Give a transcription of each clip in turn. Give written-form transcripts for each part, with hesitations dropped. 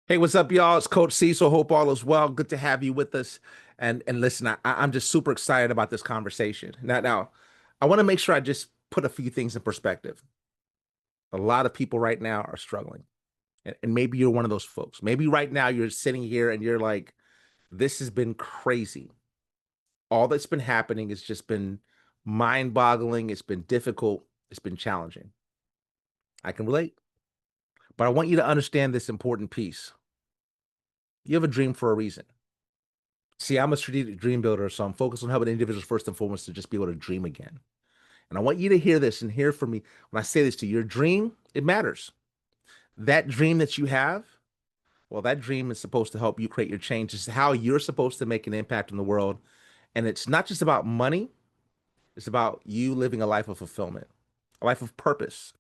Hey, what's up, y'all? It's Coach Cecil. Hope all is well. Good to have you with us. And listen, I'm just super excited about this conversation. Now, I want to make sure I just put a few things in perspective. A lot of people right now are struggling, and maybe you're one of those folks. Maybe right now you're sitting here and you're like, "This has been crazy. All that's been happening has just been mind-boggling. It's been difficult. It's been challenging." I can relate, but I want you to understand this important piece. You have a dream for a reason. See, I'm a strategic dream builder, so I'm focused on helping individuals first and foremost to just be able to dream again. And I want you to hear this and hear from me when I say this to you. Your dream, it matters. That dream that you have, well, that dream is supposed to help you create your change. It's how you're supposed to make an impact in the world. And it's not just about money, it's about you living a life of fulfillment, a life of purpose.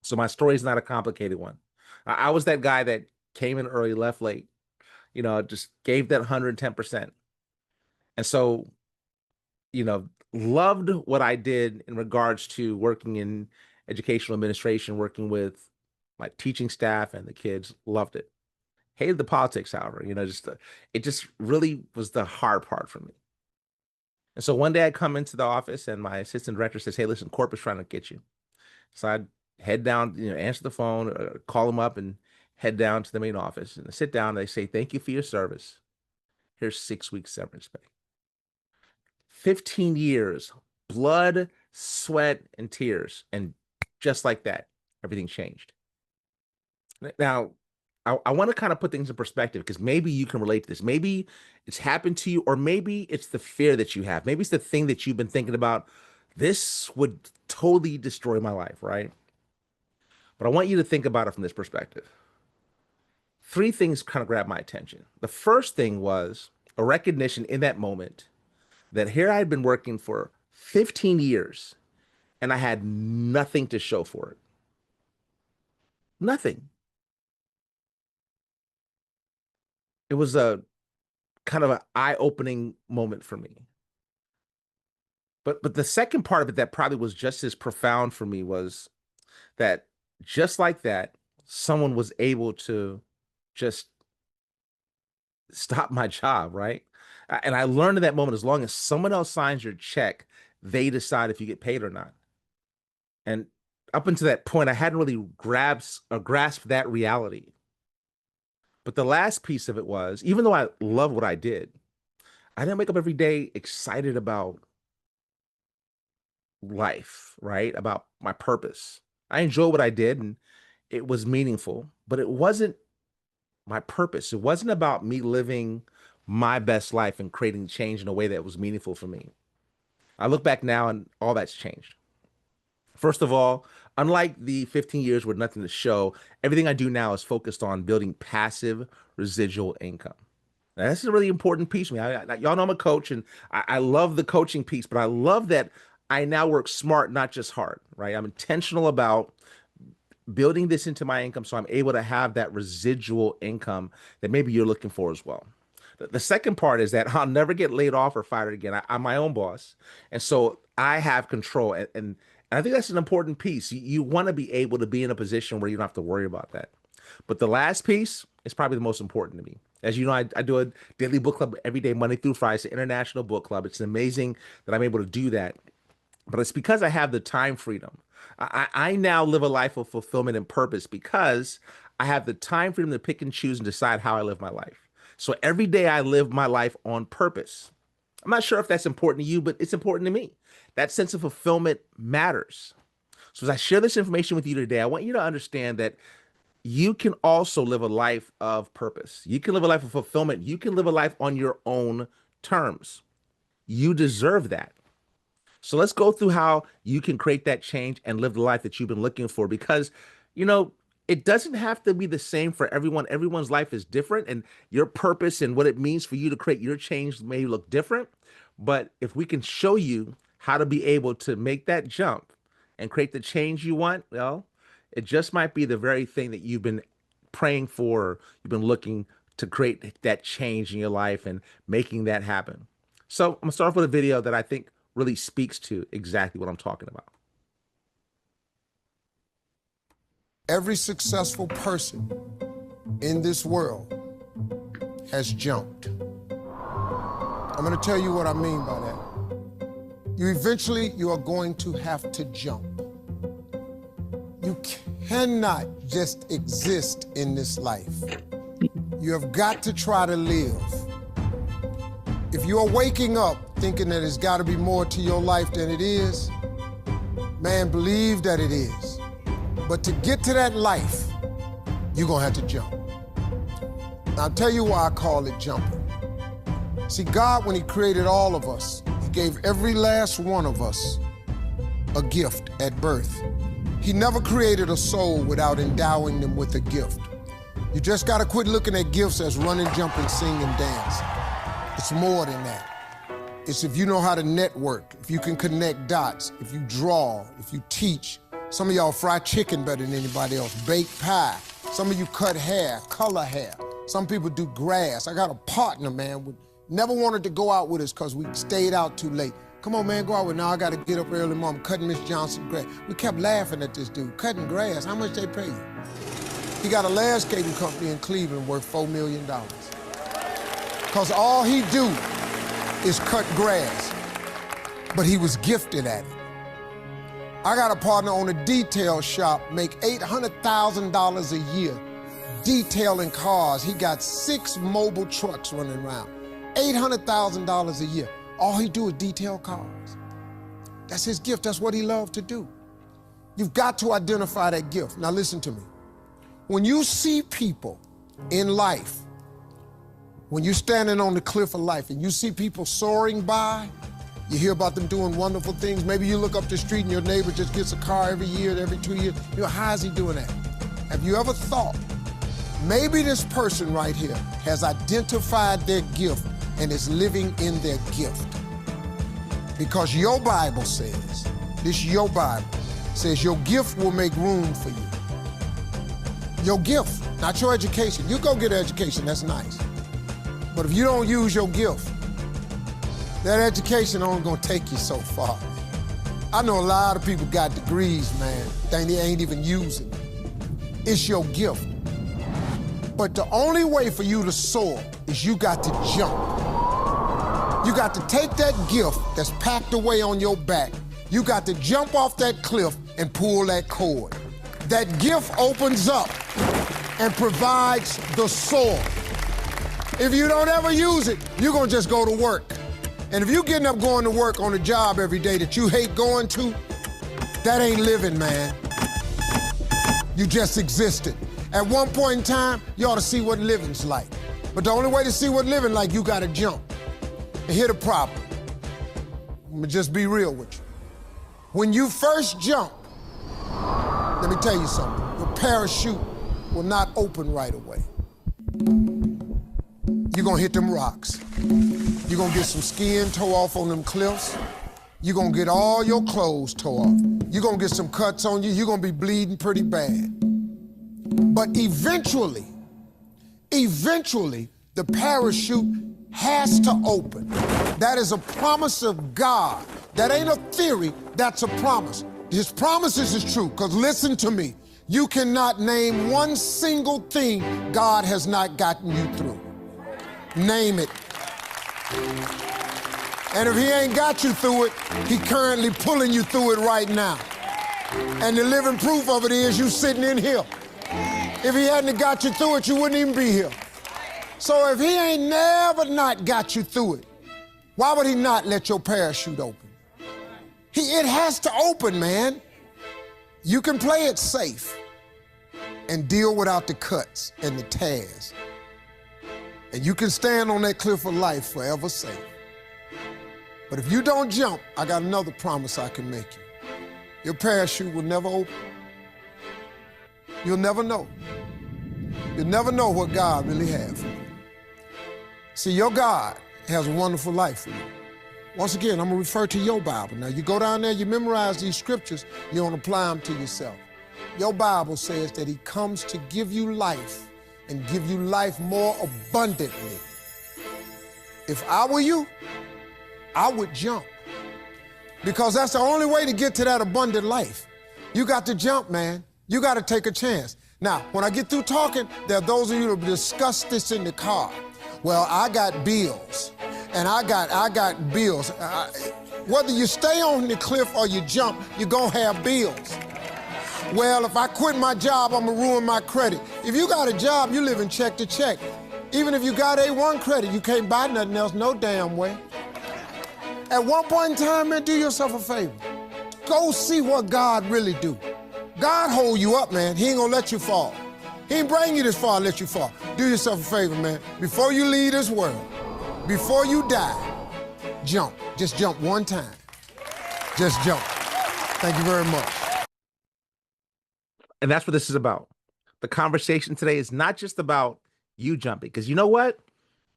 So my story is not a complicated one. I was that guy that came in early, left late, just gave that 110%. And so loved what I did in regards to working in educational administration, working with my teaching staff and the kids. Loved it. Hated the politics, however, it just really was the hard part for me. And so one day I come into the office and my assistant director says, "Hey, listen, corporate's trying to get you." So I'd head down, answer the phone, call them up and head down to the main office. And I sit down and they say, "Thank you for your service. Here's 6 weeks severance pay." 15 years, blood, sweat, and tears. And just like that, everything changed. Now, I want to kind of put things in perspective because maybe you can relate to this. Maybe it's happened to you, or maybe it's the fear that you have. Maybe it's the thing that you've been thinking about. This would totally destroy my life, right? But I want you to think about it from this perspective. Three things kind of grabbed my attention. The first thing was a recognition in that moment that here I had been working for 15 years and I had nothing to show for it. Nothing. It was a kind of an eye-opening moment for me. But the second part of it that probably was just as profound for me was that just like that, someone was able to just stop my job, right? And I learned in that moment, as long as someone else signs your check, they decide if you get paid or not. And up until that point, I hadn't really grasped that reality. But the last piece of it was, even though I love what I did, I didn't wake up every day excited about life, right? About my purpose. I enjoyed what I did and it was meaningful, but it wasn't my purpose. It wasn't about me living my best life and creating change in a way that was meaningful for me. I look back now and all that's changed. First of all, unlike the 15 years with nothing to show, everything I do now is focused on building passive residual income. Now, this is a really important piece for me. Y'all know I'm a coach and I love the coaching piece, but I love that I now work smart, not just hard, right? I'm intentional about building this into my income so I'm able to have that residual income that maybe you're looking for as well. The second part is that I'll never get laid off or fired again. I'm my own boss. And so I have control. And I think that's an important piece. You want to be able to be in a position where you don't have to worry about that. But the last piece is probably the most important to me. As you know, I do a daily book club every day, Monday through Friday. It's an international book club. It's amazing that I'm able to do that. But it's because I have the time freedom. I now live a life of fulfillment and purpose because I have the time freedom to pick and choose and decide how I live my life. So every day I live my life on purpose. I'm not sure if that's important to you, but it's important to me. That sense of fulfillment matters. So as I share this information with you today, I want you to understand that you can also live a life of purpose. You can live a life of fulfillment. You can live a life on your own terms. You deserve that. So let's go through how you can create that change and live the life that you've been looking for because, you know, it doesn't have to be the same for everyone. Everyone's life is different and your purpose and what it means for you to create your change may look different. But if we can show you how to be able to make that jump and create the change you want, well, it just might be the very thing that you've been praying for, you've been looking to create that change in your life and making that happen. So I'm gonna start off with a video that I think really speaks to exactly what I'm talking about. Every successful person in this world has jumped. I'm going to tell you what I mean by that. You are going to have to jump. You cannot just exist in this life. You have got to try to live. If you are waking up thinking that it's got to be more to your life than it is, man, believe that it is. But to get to that life, you're going to have to jump. Now, I'll tell you why I call it jumping. See, God, when he created all of us, he gave every last one of us a gift at birth. He never created a soul without endowing them with a gift. You just got to quit looking at gifts as running, jumping, sing, and dance. It's more than that. It's if you know how to network, if you can connect dots, if you draw, if you teach. Some of y'all fry chicken better than anybody else, bake pie. Some of you cut hair, color hair. Some people do grass. I got a partner, man, never wanted to go out with us because we stayed out too late. Come on, man, go out with now. I got to get up early, Mom, cutting Miss Johnson grass. We kept laughing at this dude, cutting grass. How much they pay you? He got a landscaping company in Cleveland worth $4 million. Because all he do is cut grass, but he was gifted at it. I got a partner on a detail shop, make $800,000 a year detailing cars. He got 6 mobile trucks running around. $800,000 a year. All he do is detail cars. That's his gift. That's what he loved to do. You've got to identify that gift. Now listen to me. When you see people in life, when you're standing on the cliff of life and you see people soaring by, you hear about them doing wonderful things. Maybe you look up the street and your neighbor just gets a car every year, every 2 years. You know, how is he doing that? Have you ever thought, maybe this person right here has identified their gift and is living in their gift? Because your Bible says, your Bible says your gift will make room for you. Your gift, not your education. You go get an education, that's nice. But if you don't use your gift, that education only gonna take you so far. I know a lot of people got degrees, man, they ain't even using it. It's your gift. But the only way for you to soar is you got to jump. You got to take that gift that's packed away on your back. You got to jump off that cliff and pull that cord. That gift opens up and provides the soar. If you don't ever use it, you're gonna just go to work. And if you're getting up going to work on a job every day that you hate going to, that ain't living, man. You just existed. At one point in time, you ought to see what living's like. But the only way to see what living like, you gotta jump. And here's the problem. I'm gonna just be real with you. When you first jump, let me tell you something. Your parachute will not open right away. You're gonna hit them rocks. You're gonna get some skin tore off on them cliffs. You're gonna get all your clothes tore off. You're gonna get some cuts on you. You're gonna be bleeding pretty bad. But eventually, the parachute has to open. That is a promise of God. That ain't a theory, that's a promise. His promises is true, because listen to me. You cannot name one single thing God has not gotten you through. Name it. And if he ain't got you through it, he currently pulling you through it right now. And the living proof of it is you sitting in here. If he hadn't got you through it, you wouldn't even be here. So if he ain't never not got you through it, why would he not let your parachute open? It has to open, man. You can play it safe and deal without the cuts and the tears. And you can stand on that cliff of life forever safe. But if you don't jump, I got another promise I can make you. Your parachute will never open. You'll never know. You'll never know what God really has for you. See, your God has a wonderful life for you. Once again, I'm gonna refer to your Bible. Now, you go down there, you memorize these scriptures, you don't apply them to yourself. Your Bible says that he comes to give you life and give you life more abundantly. If I were you, I would jump. Because that's the only way to get to that abundant life. You got to jump, man. You got to take a chance. Now, when I get through talking, there are those of you that discuss this in the car. Well, I got bills, and I got bills. Whether you stay on the cliff or you jump, you're gonna have bills. Well, if I quit my job, I'm gonna ruin my credit. If you got a job, you living check to check. Even if you got A1 credit, you can't buy nothing else no damn way. At one point in time, man, do yourself a favor. Go see what God really do. God hold you up, man. He ain't gonna let you fall. He ain't bring you this far and let you fall. Do yourself a favor, man. Before you leave this world, before you die, jump. Just jump one time. Just jump. Thank you very much. And that's what this is about. The conversation today is not just about you jumping, because you know what?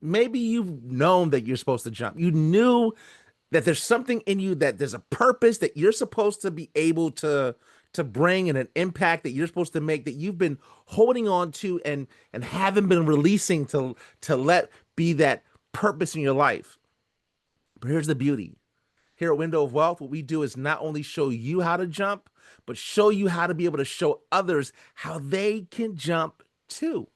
Maybe you've known that you're supposed to jump. You knew that there's something in you, that there's a purpose that you're supposed to be able to bring, and an impact that you're supposed to make, that you've been holding on to and haven't been releasing to let be that purpose in your life. But here's the beauty. Here at Window of Wealth, what we do is not only show you how to jump, but show you how to be able to show others how they can jump too.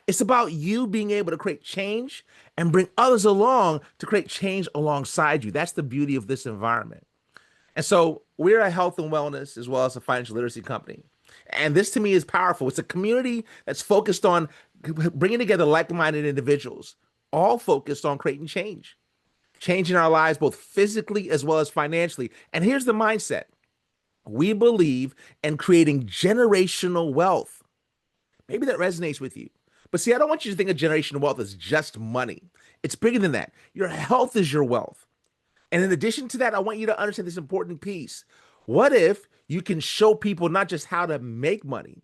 It's about you being able to create change and bring others along to create change alongside you. That's the beauty of this environment. And so we're a health and wellness as well as a financial literacy company. And this to me is powerful. It's a community that's focused on bringing together like-minded individuals, all focused on creating change, changing our lives both physically as well as financially. And here's the mindset. We believe in creating generational wealth. Maybe that resonates with you. But see, I don't want you to think of generational wealth as just money. It's bigger than that. Your health is your wealth. And in addition to that, I want you to understand this important piece. What if you can show people not just how to make money,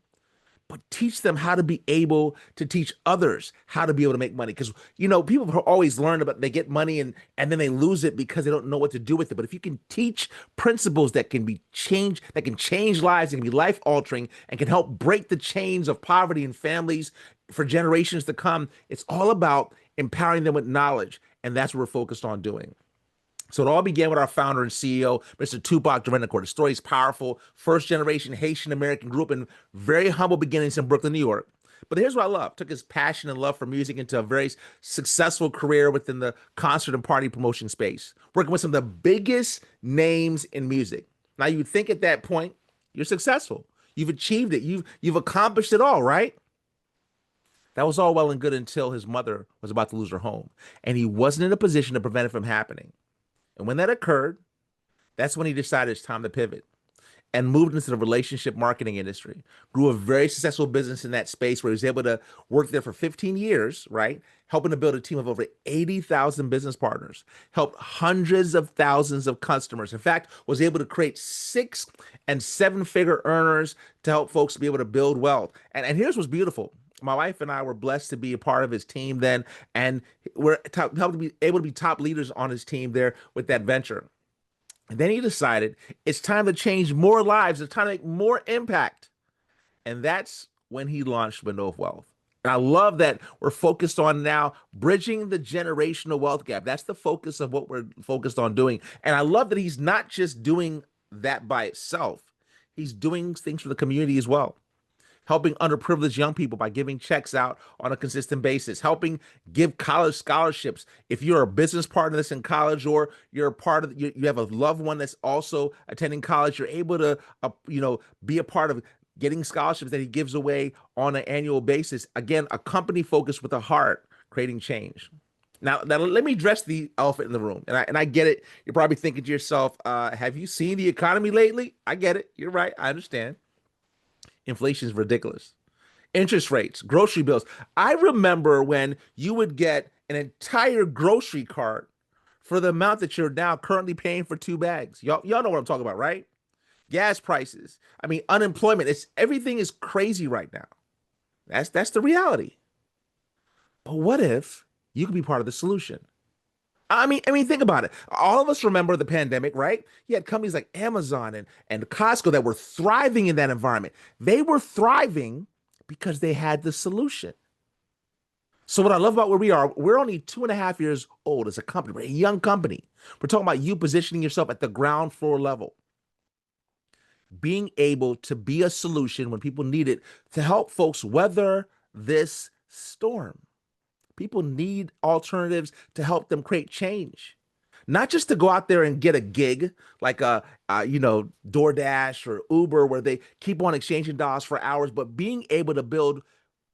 but teach them how to be able to teach others how to be able to make money? Because, you know, people have always learned about they get money and then they lose it because they don't know what to do with it. But if you can teach principles that can be changed, that can change lives and can be life altering and can help break the chains of poverty in families for generations to come, it's all about empowering them with knowledge. And that's what we're focused on doing. So it all began with our founder and CEO, Mr. Tupac Durencourt. The story is powerful. First generation Haitian American, grew up in very humble beginnings in Brooklyn, New York. But here's what I love. Took his passion and love for music into a very successful career within the concert and party promotion space, working with some of the biggest names in music. Now you would think at that point, you're successful. You've achieved it. You've accomplished it all, right? That was all well and good until his mother was about to lose her home. And he wasn't in a position to prevent it from happening. And when that occurred, that's when he decided it's time to pivot and moved into the relationship marketing industry. Grew a very successful business in that space where he was able to work there for 15 years, right? Helping to build a team of over 80,000 business partners, helped hundreds of thousands of customers. In fact, was able to create 6 and 7-figure earners to help folks be able to build wealth. And here's what's beautiful. My wife and I were blessed to be a part of his team then, and we're helped to be able to be top leaders on his team there with that venture. And then he decided it's time to change more lives. It's time to make more impact. And that's when he launched Window of Wealth. And I love that we're focused on now bridging the generational wealth gap. That's the focus of what we're focused on doing. And I love that he's not just doing that by itself. He's doing things for the community as well, helping underprivileged young people by giving checks out on a consistent basis, helping give college scholarships. If you're a business partner that's in college, or you're a part of, you have a loved one that's also attending college, you're able to, be a part of getting scholarships that he gives away on an annual basis. Again, a company focused with a heart, creating change. Now let me address the elephant in the room. And I get it. You're probably thinking to yourself, have you seen the economy lately? I get it. You're right. I understand. Inflation is ridiculous. Interest rates, grocery bills. I remember when you would get an entire grocery cart for the amount that you're now currently paying for 2 bags. Y'all know what I'm talking about, right? Gas prices. I mean, unemployment. Everything is crazy right now. That's the reality. But what if you could be part of the solution? I mean, think about it. All of us remember the pandemic, right? You had companies like Amazon and Costco that were thriving in that environment. They were thriving because they had the solution. So what I love about where we are, we're only 2.5 years old as a company. We're a young company. We're talking about you positioning yourself at the ground floor level. being able to be a solution when people need it to help folks weather this storm. People need alternatives to help them create change. Not just to go out there and get a gig like DoorDash or Uber where they keep on exchanging dollars for hours, but being able to build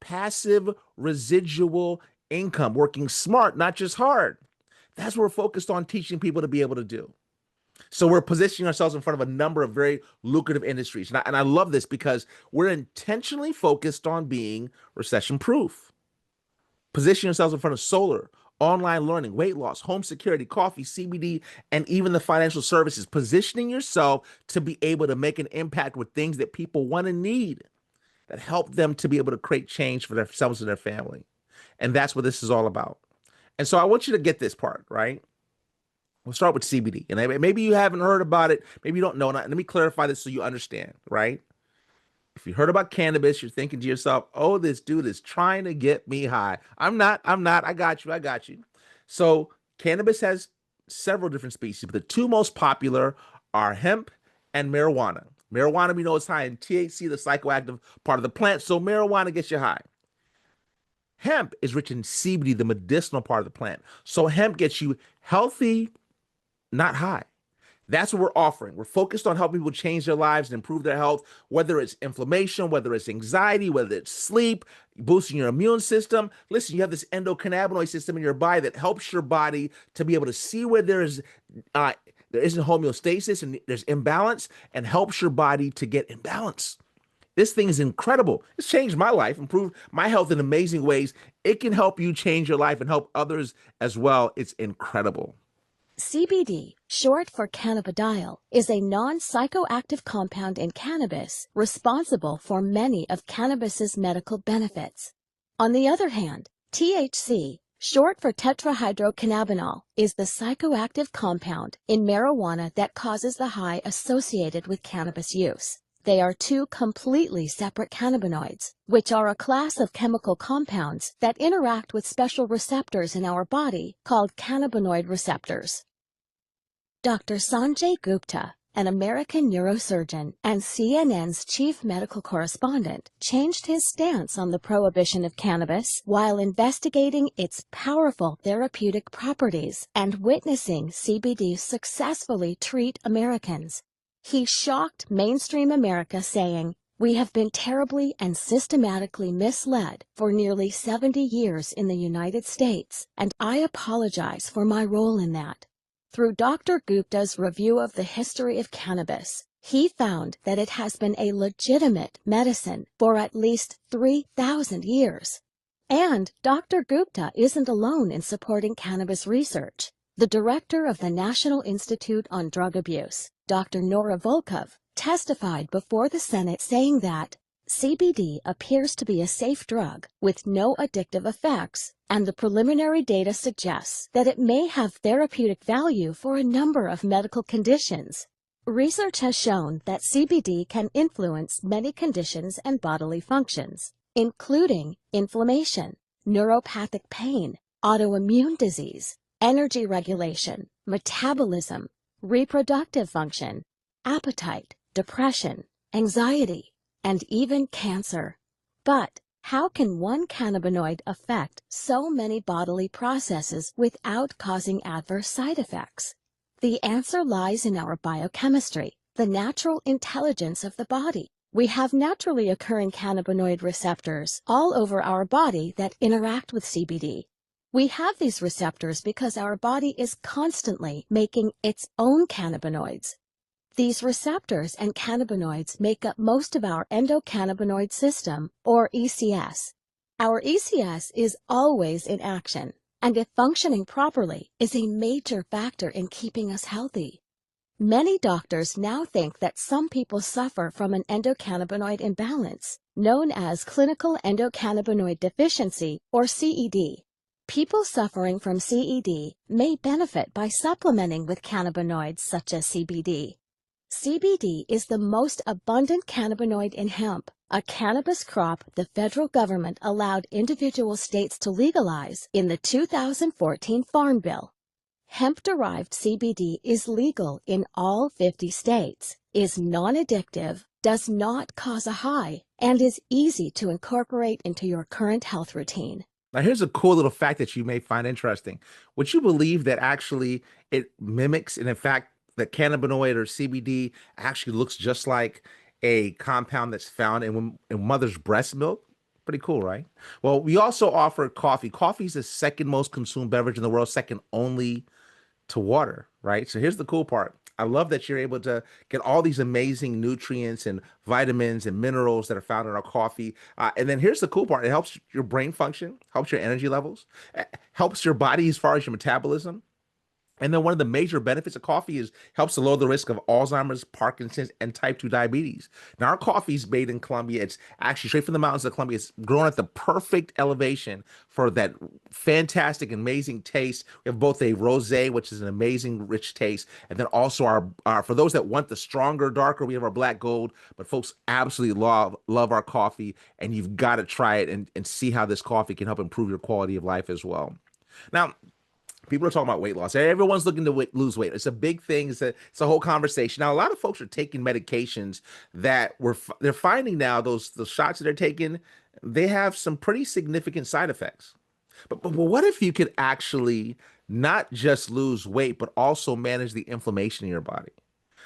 passive residual income, working smart, not just hard. That's what we're focused on teaching people to be able to do. So we're positioning ourselves in front of a number of very lucrative industries. And I love this because we're intentionally focused on being recession proof. Position yourselves in front of solar, online learning, weight loss, home security, coffee, CBD, and even the financial services. Positioning yourself to be able to make an impact with things that people want and need that help them to be able to create change for themselves and their family. And that's what this is all about. And so I want you to get this part, right? We'll start with CBD. And maybe you haven't heard about it. Maybe you don't know. And let me clarify this so you understand, right? If you heard about cannabis, you're thinking to yourself, oh, this dude is trying to get me high. I'm not. I got you. So cannabis has several different species, but the two most popular are hemp and marijuana. Marijuana, we know, is high in THC, the psychoactive part of the plant. So marijuana gets you high. Hemp is rich in CBD, the medicinal part of the plant. So hemp gets you healthy, not high. That's what we're offering. We're focused on helping people change their lives and improve their health, whether it's inflammation, whether it's anxiety, whether it's sleep, boosting your immune system. Listen, you have this endocannabinoid system in your body that helps your body to be able to see where there isn't homeostasis and there's imbalance, and helps your body to get in balance. This thing is incredible. It's changed my life, improved my health in amazing ways. It can help you change your life and help others as well. It's incredible. CBD, short for cannabidiol, is a non-psychoactive compound in cannabis responsible for many of cannabis's medical benefits. On the other hand, THC, short for tetrahydrocannabinol, is the psychoactive compound in marijuana that causes the high associated with cannabis use. They are two completely separate cannabinoids, which are a class of chemical compounds that interact with special receptors in our body called cannabinoid receptors. Dr. Sanjay Gupta, an American neurosurgeon and CNN's chief medical correspondent, changed his stance on the prohibition of cannabis while investigating its powerful therapeutic properties and witnessing CBD successfully treat Americans. He shocked mainstream America, saying, "We have been terribly and systematically misled for nearly 70 years in the United States, and I apologize for my role in that." Through Dr. Gupta's review of the history of cannabis, he found that it has been a legitimate medicine for at least 3,000 years. And Dr. Gupta isn't alone in supporting cannabis research. The director of the National Institute on Drug Abuse, Dr. Nora Volkov, testified before the Senate saying that CBD appears to be a safe drug with no addictive effects, and the preliminary data suggests that it may have therapeutic value for a number of medical conditions. Research has shown that CBD can influence many conditions and bodily functions, including inflammation, neuropathic pain, autoimmune disease, energy regulation, metabolism, reproductive function, appetite, depression, anxiety, and even cancer. But how can one cannabinoid affect so many bodily processes without causing adverse side effects? The answer lies in our biochemistry, the natural intelligence of the body. We have naturally occurring cannabinoid receptors all over our body that interact with CBD. We have these receptors because our body is constantly making its own cannabinoids. These receptors and cannabinoids make up most of our endocannabinoid system, or ECS. Our ECS is always in action, and if functioning properly, is a major factor in keeping us healthy. Many doctors now think that some people suffer from an endocannabinoid imbalance, known as clinical endocannabinoid deficiency, or CED. People suffering from CED may benefit by supplementing with cannabinoids such as CBD. CBD is the most abundant cannabinoid in hemp, a cannabis crop the federal government allowed individual states to legalize in the 2014 Farm Bill. Hemp-derived CBD is legal in all 50 states. is non-addictive, does not cause a high, and is easy to incorporate into your current health routine. Now, here's a cool little fact that you may find interesting. Would you believe that actually it mimics, and in fact, the cannabinoid or CBD actually looks just like a compound that's found in mother's breast milk? Pretty cool, right? Well, we also offer coffee. Coffee is the second most consumed beverage in the world, second only to water, right? So here's the cool part. I love that you're able to get all these amazing nutrients and vitamins and minerals that are found in our coffee. And then here's the cool part. It helps your brain function, helps your energy levels, helps your body as far as your metabolism. And then one of the major benefits of coffee is helps to lower the risk of Alzheimer's, Parkinson's, and type 2 diabetes. Now, our coffee is made in Colombia. It's actually straight from the mountains of Colombia. It's grown at the perfect elevation for that fantastic, amazing taste. We have both a rosé, which is an amazing, rich taste, and then also our for those that want the stronger, darker, we have our black gold. But folks absolutely love our coffee, and you've got to try it and see how this coffee can help improve your quality of life as well. Now, people are talking about weight loss. Everyone's looking to lose weight. It's a big thing. It's a whole conversation. Now, a lot of folks are taking medications that they're finding now those shots that they're taking, they have some pretty significant side effects. But what if you could actually not just lose weight, but also manage the inflammation in your body?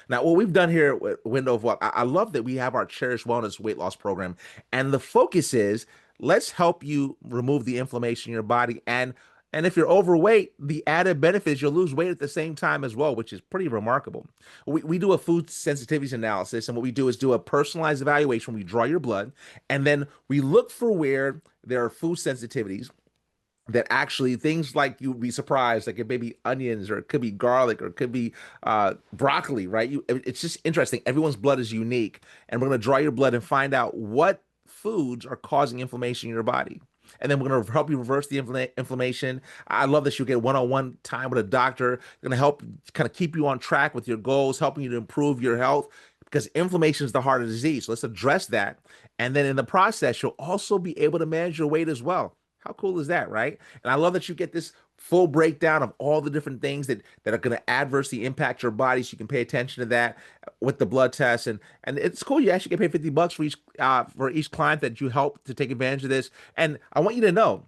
Now, what we've done here at Window of Wealth, I love that we have our Cherish Wellness weight loss program, and the focus is let's help you remove the inflammation in your body. And if you're overweight, the added benefit is you'll lose weight at the same time as well, which is pretty remarkable. We do a food sensitivities analysis, and what we do is do a personalized evaluation. We draw your blood, and then we look for where there are food sensitivities that actually things like you'd be surprised, like it may be onions or it could be garlic or it could be broccoli, right? It's just interesting. Everyone's blood is unique, and we're going to draw your blood and find out what foods are causing inflammation in your body. And then we're going to help you reverse the inflammation. I love that you'll get one-on-one time with a doctor. They're going to help kind of keep you on track with your goals, helping you to improve your health because inflammation is the heart of the disease. So let's address that. And then in the process, you'll also be able to manage your weight as well. How cool is that, right? And I love that you get this full breakdown of all the different things that are going to adversely impact your body, so you can pay attention to that with the blood test. And it's cool. You actually get paid $50 for each client that you help to take advantage of this. And I want you to know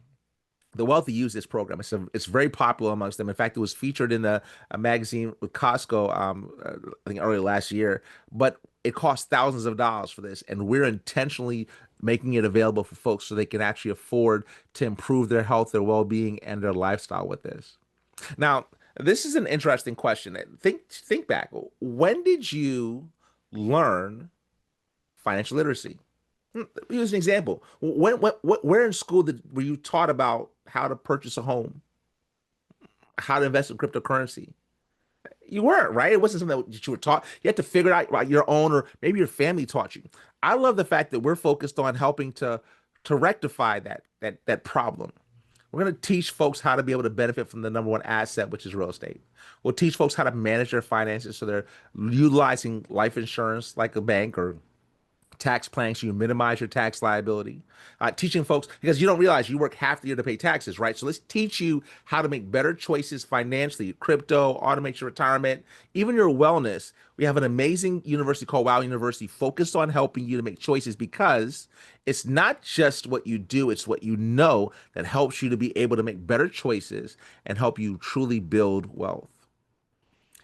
the wealthy use this program. It's very popular amongst them. In fact, it was featured in a magazine with Costco, I think earlier last year. But it costs thousands of dollars for this, and we're intentionally making it available for folks so they can actually afford to improve their health, their well-being, and their lifestyle with this. Now, this is an interesting question. Think back. When did you learn financial literacy? Here's an example. Where in school were you taught about how to purchase a home, how to invest in cryptocurrency? You weren't, right? It wasn't something that you were taught. You had to figure it out your own, or maybe your family taught you. I love the fact that we're focused on helping to rectify that problem. We're going to teach folks how to be able to benefit from the number one asset, which is real estate. We'll teach folks how to manage their finances so they're utilizing life insurance like a bank or tax planning so you minimize your tax liability. Teaching folks, because you don't realize you work half the year to pay taxes, right? So let's teach you how to make better choices financially, crypto, automate your retirement, even your wellness. We have an amazing university called Wow University focused on helping you to make choices because it's not just what you do, it's what you know that helps you to be able to make better choices and help you truly build wealth.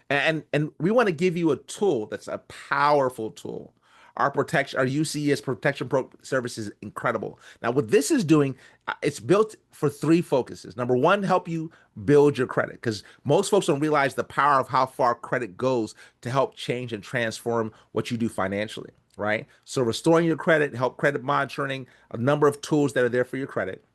And we want to give you a tool that's a powerful tool. Our UCES protection service is incredible. Now, what this is doing, it's built for three focuses. Number one, help you build your credit, because most folks don't realize the power of how far credit goes to help change and transform what you do financially, right? So restoring your credit, help credit monitoring, a number of tools that are there for your credit.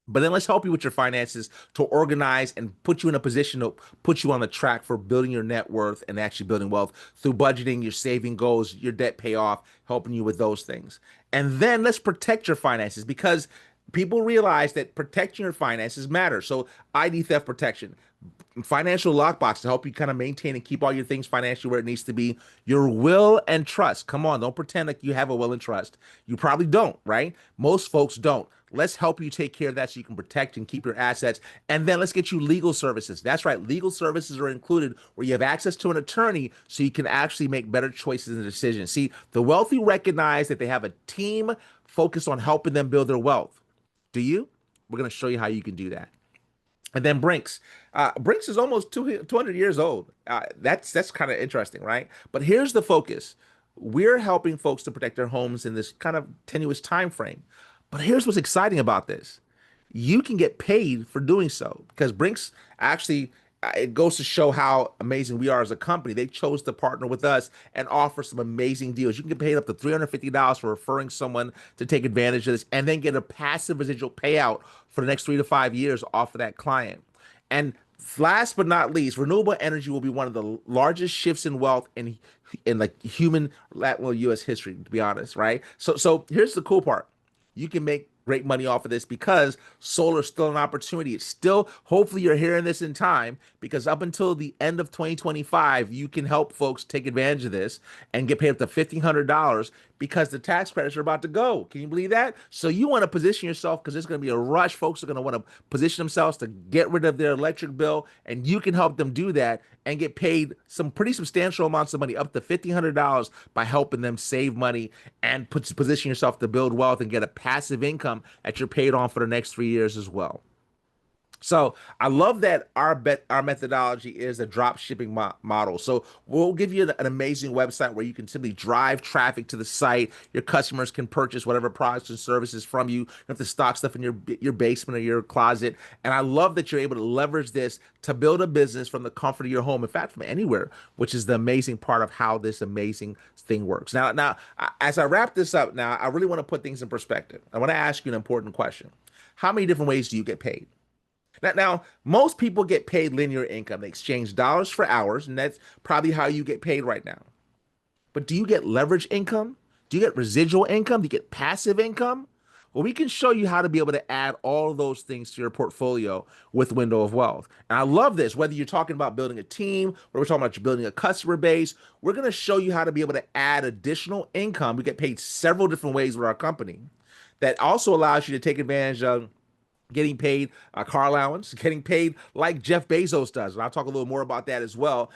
But then let's help you with your finances to organize and put you in a position to put you on the track for building your net worth and actually building wealth through budgeting, your saving goals, your debt payoff, helping you with those things. And then let's protect your finances because people realize that protecting your finances matters. So ID theft protection, financial lockbox to help you kind of maintain and keep all your things financially where it needs to be, your will and trust. Come on, don't pretend like you have a will and trust. You probably don't, right? Most folks don't. Let's help you take care of that so you can protect and keep your assets. And then let's get you legal services. That's right. Legal services are included where you have access to an attorney so you can actually make better choices and decisions. See, the wealthy recognize that they have a team focused on helping them build their wealth. Do you? We're going to show you how you can do that. And then Brinks. Brinks is almost 200 years old. That's kind of interesting, right? But here's the focus. We're helping folks to protect their homes in this kind of tenuous time frame. But here's what's exciting about this. You can get paid for doing so because Brinks actually it goes to show how amazing we are as a company. They chose to partner with us and offer some amazing deals. You can get paid up to $350 for referring someone to take advantage of this and then get a passive residual payout for the next 3 to 5 years off of that client. And last but not least, renewable energy will be one of the largest shifts in wealth in like human, well, U.S. history, to be honest, right? So here's the cool part. You can make great money off of this because solar is still an opportunity. It's still, hopefully, you're hearing this in time because up until the end of 2025, you can help folks take advantage of this and get paid up to $1,500 because the tax credits are about to go. Can you believe that? So you want to position yourself because there's going to be a rush. Folks are going to want to position themselves to get rid of their electric bill, and you can help them do that and get paid some pretty substantial amounts of money, up to $1,500, by helping them save money and position yourself to build wealth and get a passive income that you're paid on for the next 3 years as well. So I love that our methodology is a drop shipping model. So we'll give you an amazing website where you can simply drive traffic to the site. Your customers can purchase whatever products and services from you. You have to stock stuff in your basement or your closet. And I love that you're able to leverage this to build a business from the comfort of your home. In fact, from anywhere, which is the amazing part of how this amazing thing works. Now, as I wrap this up, now I really want to put things in perspective. I want to ask you an important question. How many different ways do you get paid? Now, most people get paid linear income. They exchange dollars for hours, and that's probably how you get paid right now. But do you get leverage income? Do you get residual income? Do you get passive income? Well, we can show you how to be able to add all of those things to your portfolio with Window of Wealth. And I love this, whether you're talking about building a team, or we're talking about building a customer base, we're going to show you how to be able to add additional income. We get paid several different ways with our company that also allows you to take advantage of getting paid a car allowance, getting paid like Jeff Bezos does. And I'll talk a little more about that as well.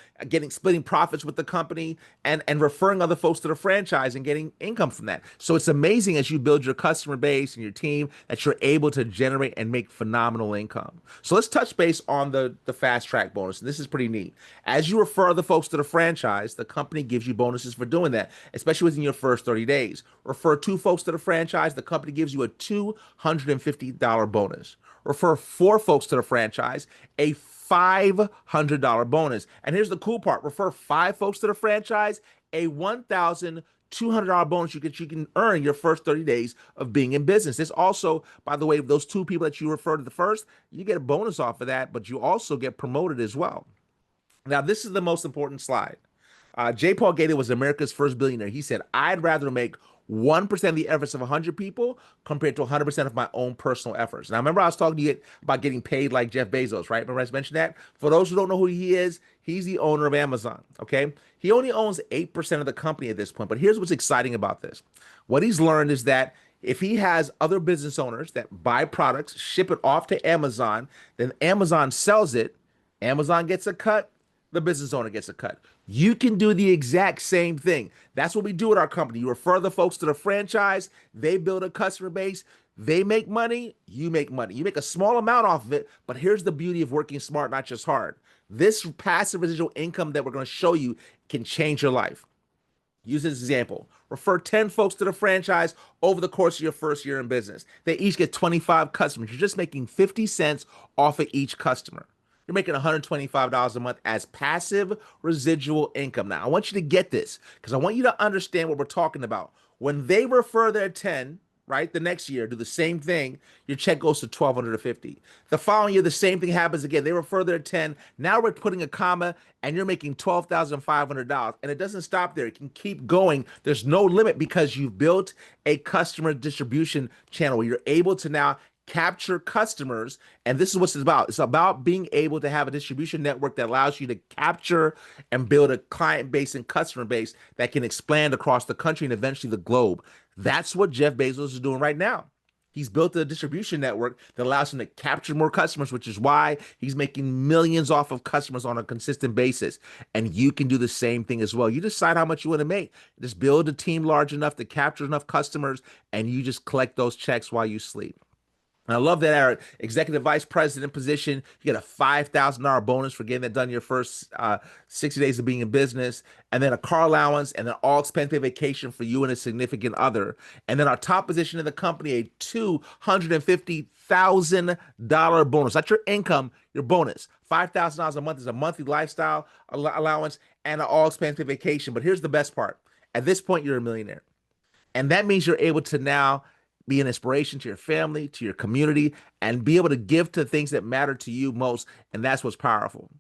Splitting profits with the company and referring other folks to the franchise and getting income from that. So it's amazing as you build your customer base and your team that you're able to generate and make phenomenal income. So let's touch base on the fast track bonus. And this is pretty neat. As you refer other folks to the franchise, the company gives you bonuses for doing that, especially within your first 30 days. Refer two folks to the franchise, the company gives you a $250 bonus. Refer four folks to the franchise, a $500 bonus. And here's the cool part. Refer five folks to the franchise, a $1,200 bonus you can earn your first 30 days of being in business. This also, by the way, those two people that you refer to the first, you get a bonus off of that, but you also get promoted as well. Now, this is the most important slide. J. Paul Gator was America's first billionaire. He said, I'd rather make 1% of the efforts of 100 people compared to 100% of my own personal efforts. Now, remember I was talking to you about getting paid like Jeff Bezos, right? Remember I mentioned that? For those who don't know who he is, he's the owner of Amazon, okay? He only owns 8% of the company at this point, but here's what's exciting about this. What he's learned is that if he has other business owners that buy products, ship it off to Amazon, then Amazon sells it, Amazon gets a cut, the business owner gets a cut. You can do the exact same thing. That's what we do at our company. You refer the folks to the franchise, they build a customer base, they make money, you make money. You make a small amount off of it, but here's the beauty of working smart, not just hard. This passive residual income that we're going to show you can change your life. Use this example. Refer 10 folks to the franchise over the course of your first year in business. They each get 25 customers. You're just making 50 cents off of each customer. You're making $125 a month as passive residual income. Now, I want you to get this because I want you to understand what we're talking about. When they refer their 10, right, the next year, do the same thing, your check goes to $1,250. The following year, the same thing happens again. They refer their 10. Now we're putting a comma and you're making $12,500. And it doesn't stop there. It can keep going. There's no limit because you've built a customer distribution channel where you're able to now capture customers. And this is what it's about. It's about being able to have a distribution network that allows you to capture and build a client base and customer base that can expand across the country and eventually the globe. That's what Jeff Bezos is doing right now. He's built a distribution network that allows him to capture more customers, which is why he's making millions off of customers on a consistent basis. And you can do the same thing as well. You decide how much you want to make. Just build a team large enough to capture enough customers, and you just collect those checks while you sleep. And I love that our executive vice president position, you get a $5,000 bonus for getting that done your first 60 days of being in business, and then a car allowance, and then all expense paid vacation for you and a significant other. And then our top position in the company, a $250,000 bonus. That's your income, your bonus. $5,000 a month is a monthly lifestyle allowance and an all expense paid vacation. But here's the best part. At this point, you're a millionaire. And that means you're able to now be an inspiration to your family, to your community, and be able to give to things that matter to you most. And that's what's powerful.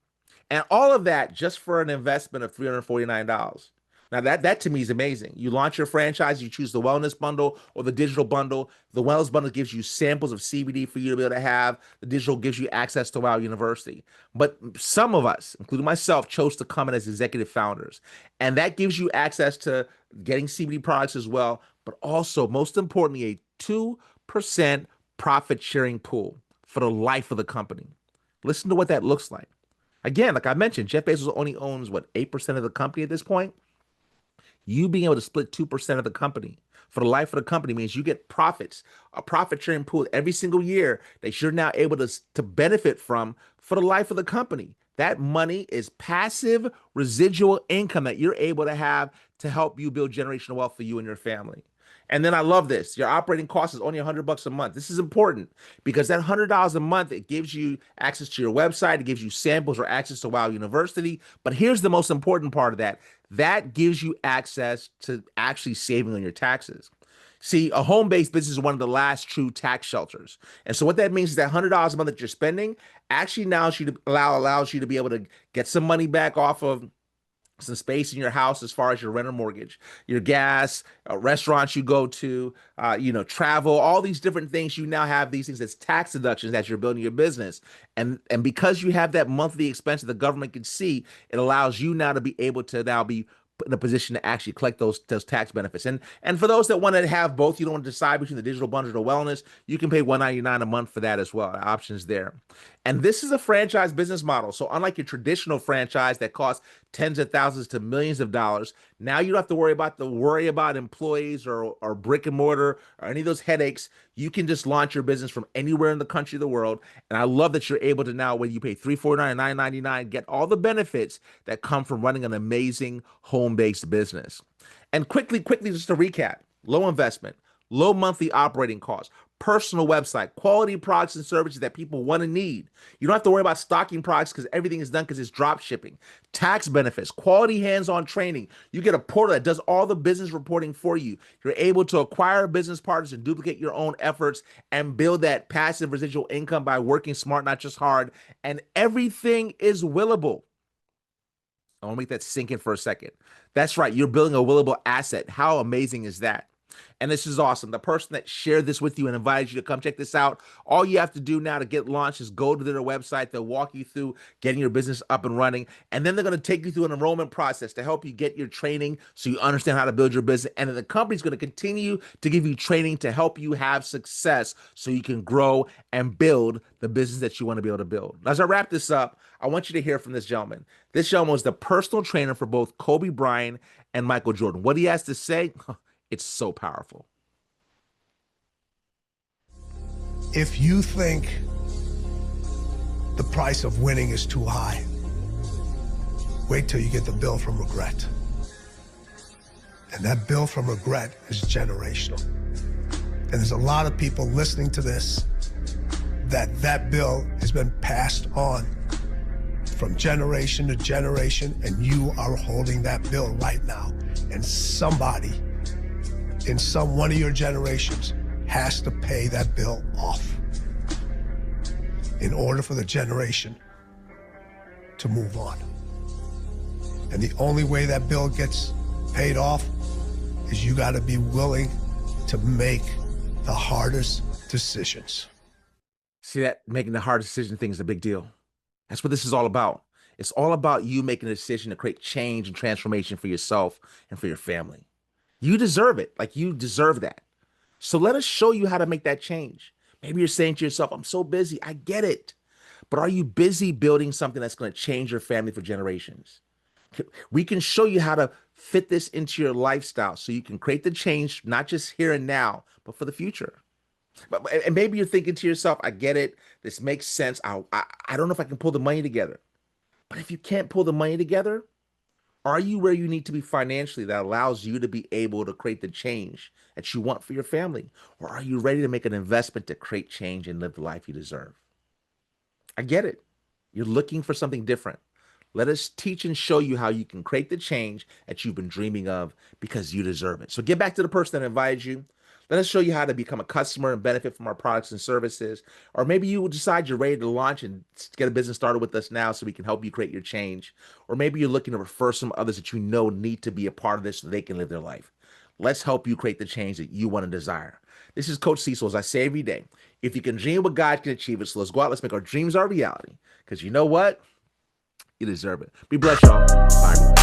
And all of that just for an investment of $349. Now that to me is amazing. You launch your franchise, you choose the wellness bundle or the digital bundle. The wellness bundle gives you samples of CBD for you to be able to have. The digital gives you access to Wow University. But some of us, including myself, chose to come in as executive founders. And that gives you access to getting CBD products as well, but also, most importantly, a 2% profit sharing pool for the life of the company. Listen to what that looks like. Again, like I mentioned, Jeff Bezos only owns what, 8% of the company at this point? You being able to split 2% of the company for the life of the company means you get profits, a profit sharing pool every single year that you're now able to benefit from for the life of the company. That money is passive residual income that you're able to have to help you build generational wealth for you and your family. And then I love this. Your operating cost is only $100 a month. This is important because that $100 a month, it gives you access to your website, it gives you samples or access to Wow University. But here's the most important part of that. That gives you access to actually saving on your taxes. See, a home-based business is one of the last true tax shelters. And so what that means is that $100 a month that you're spending actually now allows you to be able to get some money back off of some space in your house as far as your rent or mortgage, your gas, restaurants you go to, travel, all these different things. You now have these things as tax deductions as you're building your business. And because you have that monthly expense that the government can see, it allows you now to be able to now be put in a position to actually collect those tax benefits. And for those that want to have both, you don't want to decide between the digital bundle or wellness, you can pay $199 a month for that as well. The options there. And this is a franchise business model. So unlike your traditional franchise that costs tens of thousands to millions of dollars, now you don't have to worry about employees or brick and mortar or any of those headaches. You can just launch your business from anywhere in the country of the world. And I love that you're able to now, when you pay $349 and $999, get all the benefits that come from running an amazing home-based business. And quickly, just to recap, low investment, low monthly operating costs, personal website, quality products and services that people want to need. You don't have to worry about stocking products because everything is done because it's drop shipping. Tax benefits, quality hands-on training. You get a portal that does all the business reporting for you. You're able to acquire business partners and duplicate your own efforts and build that passive residual income by working smart, not just hard. And everything is willable. I want to make that sink in for a second. That's right. You're building a willable asset. How amazing is that? And this is awesome. The person that shared this with you and invited you to come check this out, all you have to do now to get launched is go to their website. They'll walk you through getting your business up and running. And then they're going to take you through an enrollment process to help you get your training so you understand how to build your business. And then the company's going to continue to give you training to help you have success so you can grow and build the business that you want to be able to build. As I wrap this up, I want you to hear from this gentleman. This gentleman was the personal trainer for both Kobe Bryant and Michael Jordan. What he has to say, it's so powerful. If you think the price of winning is too high, wait till you get the bill from regret. And that bill from regret is generational. And there's a lot of people listening to this that bill has been passed on from generation to generation, and you are holding that bill right now. And somebody in one of your generations has to pay that bill off in order for the generation to move on. And the only way that bill gets paid off is you got to be willing to make the hardest decisions. See, that making the hard decision thing is a big deal. That's what this is all about. It's all about you making a decision to create change and transformation for yourself and for your family. You deserve it. Like, you deserve that. So let us show you how to make that change. Maybe you're saying to yourself, I'm so busy. I get it. But are you busy building something that's going to change your family for generations? We can show you how to fit this into your lifestyle so you can create the change, not just here and now, but for the future. And maybe you're thinking to yourself, I get it. This makes sense. I don't know if I can pull the money together. But if you can't pull the money together, are you where you need to be financially that allows you to be able to create the change that you want for your family? Or are you ready to make an investment to create change and live the life you deserve? I get it. You're looking for something different. Let us teach and show you how you can create the change that you've been dreaming of because you deserve it. So get back to the person that invited you. Let us show you how to become a customer and benefit from our products and services. Or maybe you will decide you're ready to launch and get a business started with us now so we can help you create your change. Or maybe you're looking to refer some others that you know need to be a part of this so they can live their life. Let's help you create the change that you want to desire. This is Coach Cecil. As I say every day, if you can dream what God can achieve it, so let's go out, let's make our dreams our reality. Because you know what? You deserve it. Be blessed, y'all. Bye, everyone.